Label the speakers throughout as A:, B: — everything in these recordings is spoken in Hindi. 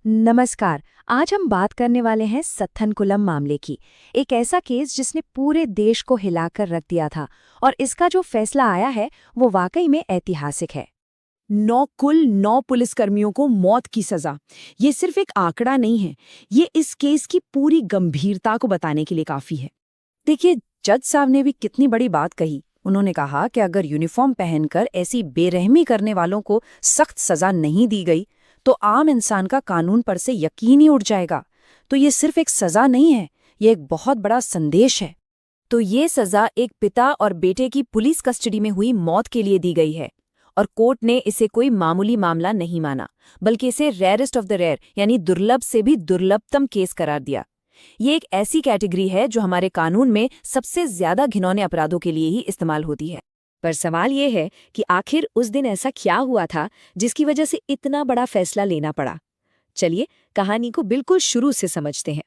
A: नमस्कार। आज हम बात करने वाले हैं सत्थनकुलम मामले की। एक ऐसा केस जिसने पूरे देश को हिलाकर रख दिया था और इसका जो फैसला आया है वो वाकई में ऐतिहासिक है।
B: कुल 9 पुलिसकर्मियों को मौत की सजा। ये सिर्फ एक आंकड़ा नहीं है, ये इस केस की पूरी गंभीरता को बताने के लिए काफी है। देखिए, जज साहब ने भी कितनी बड़ी बात कही। उन्होंने कहा कि अगर यूनिफॉर्म पहनकर ऐसी बेरहमी करने वालों को सख्त सजा नहीं दी गई तो आम इंसान का कानून पर से यकीन ही उड़ जाएगा। तो ये सिर्फ एक सजा नहीं है, ये एक बहुत बड़ा संदेश है। तो ये सजा एक पिता और बेटे की पुलिस कस्टडी में हुई मौत के लिए दी गई है और कोर्ट ने इसे कोई मामूली मामला नहीं माना, बल्कि इसे रेयरेस्ट ऑफ द रेयर यानी दुर्लभ से भी दुर्लभतम केस करार दिया। ये एक ऐसी कैटेगरी है जो हमारे कानून में सबसे ज्यादा घिनौने अपराधों के लिए ही इस्तेमाल होती है। पर सवाल ये है कि आखिर उस दिन ऐसा क्या हुआ था जिसकी वजह से इतना बड़ा फैसला लेना पड़ा। चलिए कहानी को बिल्कुल शुरू से समझते हैं।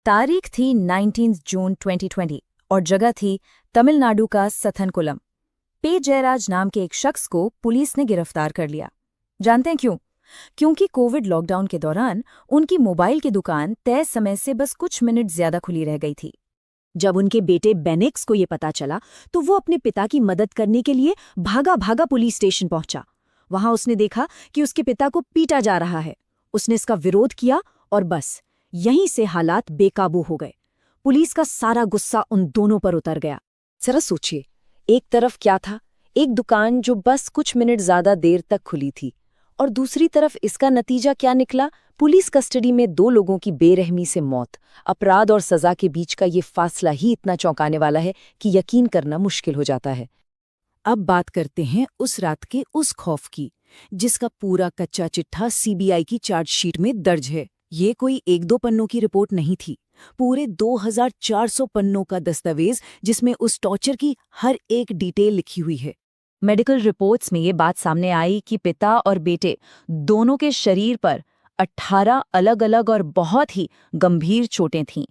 A: तारीख थी 19 जून 2020 और जगह थी तमिलनाडु का सथनकुलम। पे जयराज नाम के एक शख्स को पुलिस ने गिरफ्तार कर लिया। जानते हैं क्यों? क्योंकि कोविड लॉकडाउन के दौरान उनकी मोबाइल की दुकान तय समय से बस कुछ मिनट ज्यादा खुली रह गई थी।
B: जब उनके बेटे बेनिक्स को ये पता चला तो वो अपने पिता की मदद करने के लिए भागा भागा पुलिस स्टेशन पहुंचा। वहां उसने देखा कि उसके पिता को पीटा जा रहा है। उसने इसका विरोध किया और बस यहीं से हालात बेकाबू हो गए। पुलिस का सारा गुस्सा उन दोनों पर उतर गया। जरा सोचिए, एक तरफ क्या था, एक दुकान जो बस कुछ मिनट ज्यादा देर तक खुली थी, और दूसरी तरफ इसका नतीजा क्या निकला? पुलिस कस्टडी में 2 लोगों की बेरहमी से मौत। अपराध और सजा के बीच का ये फासला ही इतना चौंकाने वाला है कि यकीन करना मुश्किल हो जाता है। अब बात करते हैं उस रात के उस खौफ की, जिसका पूरा कच्चा चिट्ठा सीबीआई की चार्जशीट में दर्ज है। ये कोई 1-2 पन्नों की रिपोर्ट नहीं थी, पूरे 2400 पन्नों का दस्तावेज जिसमें उस टॉर्चर की हर एक डिटेल लिखी हुई है।
A: मेडिकल रिपोर्ट्स में ये बात सामने आई कि पिता और बेटे दोनों के शरीर पर 18 अलग अलग और बहुत ही गंभीर चोटें थीं।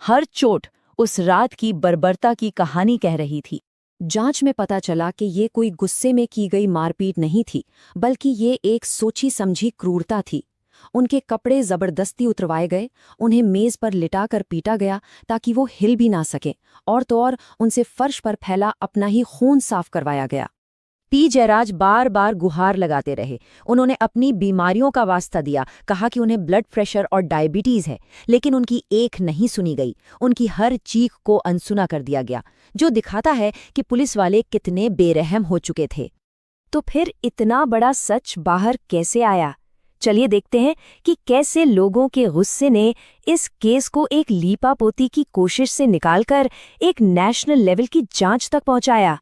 A: हर चोट उस रात की बर्बरता की कहानी कह रही थी। जांच में पता चला कि ये कोई गुस्से में की गई मारपीट नहीं थी, बल्कि ये एक सोची समझी क्रूरता थी। उनके कपड़े जबरदस्ती उतरवाए गए, उन्हें मेज पर लिटाकर पीटा गया ताकि वो हिल भी ना सके, और तो और उनसे फर्श पर फैला अपना ही खून साफ करवाया गया। पी जयराज बार बार गुहार लगाते रहे। उन्होंने अपनी बीमारियों का वास्ता दिया, कहा कि उन्हें ब्लड प्रेशर और डायबिटीज है, लेकिन उनकी एक नहीं सुनी गई। उनकी हर चीख को अनसुना कर दिया गया, जो दिखाता है कि पुलिस वाले कितने बेरहम हो चुके थे। तो फिर इतना बड़ा सच बाहर कैसे आया? चलिए देखते हैं कि कैसे लोगों के गुस्से ने इस केस को एक लीपापोती की कोशिश से निकालकर एक नेशनल लेवल की जांच तक पहुंचाया।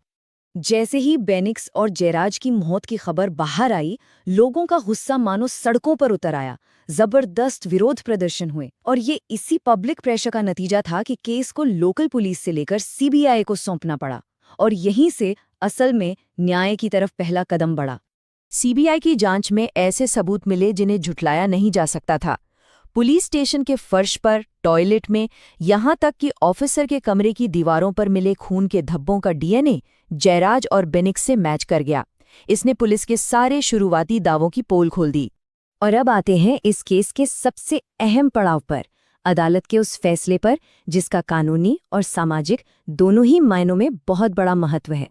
B: जैसे ही बेनिक्स और जयराज की मौत की खबर बाहर आई, लोगों का गुस्सा मानो सड़कों पर उतर आया। जबरदस्त विरोध प्रदर्शन हुए और ये इसी पब्लिक प्रेशर का नतीजा था कि केस को लोकल पुलिस से लेकर सीबीआई को सौंपना पड़ा, और यहीं से असल में न्याय की तरफ पहला कदम बढ़ा।
A: सीबीआई की जांच में ऐसे सबूत मिले जिन्हें झुठलाया नहीं जा सकता था। पुलिस स्टेशन के फर्श पर, टॉयलेट में, यहाँ तक कि ऑफिसर के कमरे की दीवारों पर मिले खून के धब्बों का डीएनए जयराज और बेनिक्स से मैच कर गया। इसने पुलिस के सारे शुरुआती दावों की पोल खोल दी। और अब आते हैं इस केस के सबसे अहम पड़ाव पर, अदालत के उस फैसले पर जिसका कानूनी और सामाजिक दोनों ही मायनों में बहुत बड़ा महत्व है।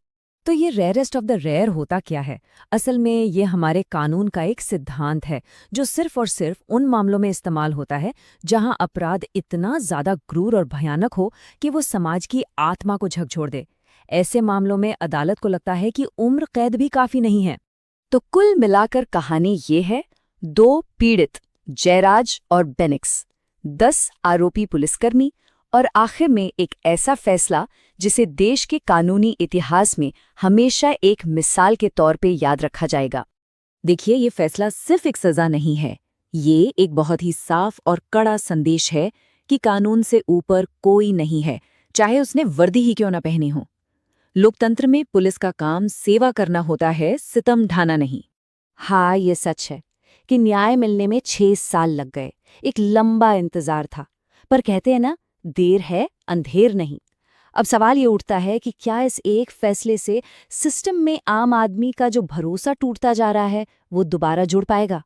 B: तो ये रेयरेस्ट ऑफ द रेयर होता क्या है? असल में ये हमारे कानून का एक सिद्धांत है जो सिर्फ और सिर्फ उन मामलों में इस्तेमाल होता है जहां अपराध इतना ज्यादा क्रूर और भयानक हो कि वो समाज की आत्मा को झकझोर दे। ऐसे मामलों में अदालत को लगता है कि उम्र कैद भी काफी नहीं है।
A: तो कुल मिलाकर कहानी ये है, 2 पीड़ित जयराज और बेनिक्स, 10 आरोपी पुलिसकर्मी, और आखिर में एक ऐसा फैसला जिसे देश के कानूनी इतिहास में हमेशा एक मिसाल के तौर पे याद रखा जाएगा।
B: देखिए, ये फैसला सिर्फ एक सजा नहीं है, ये एक बहुत ही साफ और कड़ा संदेश है कि कानून से ऊपर कोई नहीं है, चाहे उसने वर्दी ही क्यों न पहनी हो। लोकतंत्र में पुलिस का काम सेवा करना होता है, सितम ढाना नहीं।
A: हाँ, ये सच है कि न्याय मिलने में 6 साल लग गए। एक लंबा इंतजार था, पर कहते हैं ना, देर है अंधेर नहीं। अब सवाल ये उठता है कि क्या इस एक फैसले से सिस्टम में आम आदमी का जो भरोसा टूटता जा रहा है वो दोबारा जुड़ पाएगा?